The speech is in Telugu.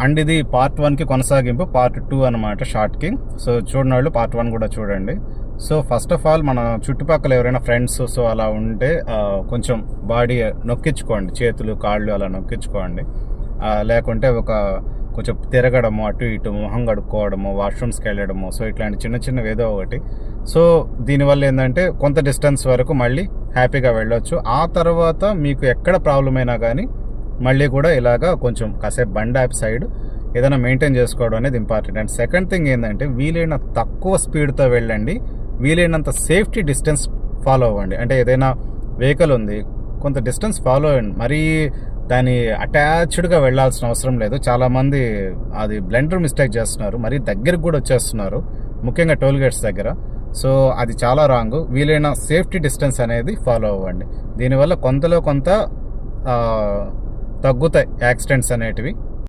అండ్ ఇది పార్ట్ 1కి కొనసాగింపు, పార్ట్ 2 అనమాట షార్ట్కి. సో చూడని వాళ్ళు పార్ట్ 1 కూడా చూడండి. సో ఫస్ట్ ఆఫ్ ఆల్ మన చుట్టుపక్కల ఎవరైనా ఫ్రెండ్స్ సో అలా ఉంటే కొంచెం బాడీ నొక్కించుకోండి, చేతులు కాళ్ళు అలా నొక్కించుకోండి. లేకుంటే కొంచెం తిరగడము, అటు ఇటు మొహం కడుక్కోవడము, వాష్రూమ్స్కి వెళ్ళడము, సో ఇట్లాంటి చిన్న చిన్నవి ఏదో ఒకటి. సో దీనివల్ల ఏంటంటే కొంత డిస్టెన్స్ వరకు మళ్ళీ హ్యాపీగా వెళ్ళొచ్చు. ఆ తర్వాత మీకు ఎక్కడ ప్రాబ్లం అయినా కానీ మళ్ళీ కూడా ఇలాగా కొంచెం కాసేపు బండి ఆపి సైడ్ ఏదైనా మెయింటైన్ చేసుకోవడం అనేది ఇంపార్టెంట్. అండ్ సెకండ్ థింగ్ ఏంటంటే వీలైన తక్కువ స్పీడ్తో వెళ్ళండి, వీలైనంత సేఫ్టీ డిస్టెన్స్ ఫాలో అవ్వండి. అంటే ఏదైనా వెహికల్ ఉంది, కొంత డిస్టెన్స్ ఫాలో అవ్వండి, మరీ దాని అటాచ్డ్గా వెళ్ళాల్సిన అవసరం లేదు. చాలామంది అది బ్లెండర్ మిస్టేక్ చేస్తున్నారు, మరీ దగ్గరికి కూడా వచ్చేస్తున్నారు, ముఖ్యంగా టోల్ గేట్స్ దగ్గర. సో అది చాలా రాంగ్. వీలైన సేఫ్టీ డిస్టెన్స్ అనేది ఫాలో అవ్వండి. దీనివల్ల కొంతలో కొంత తగ్గుతాయి యాక్సిడెంట్స్ అనేటివి.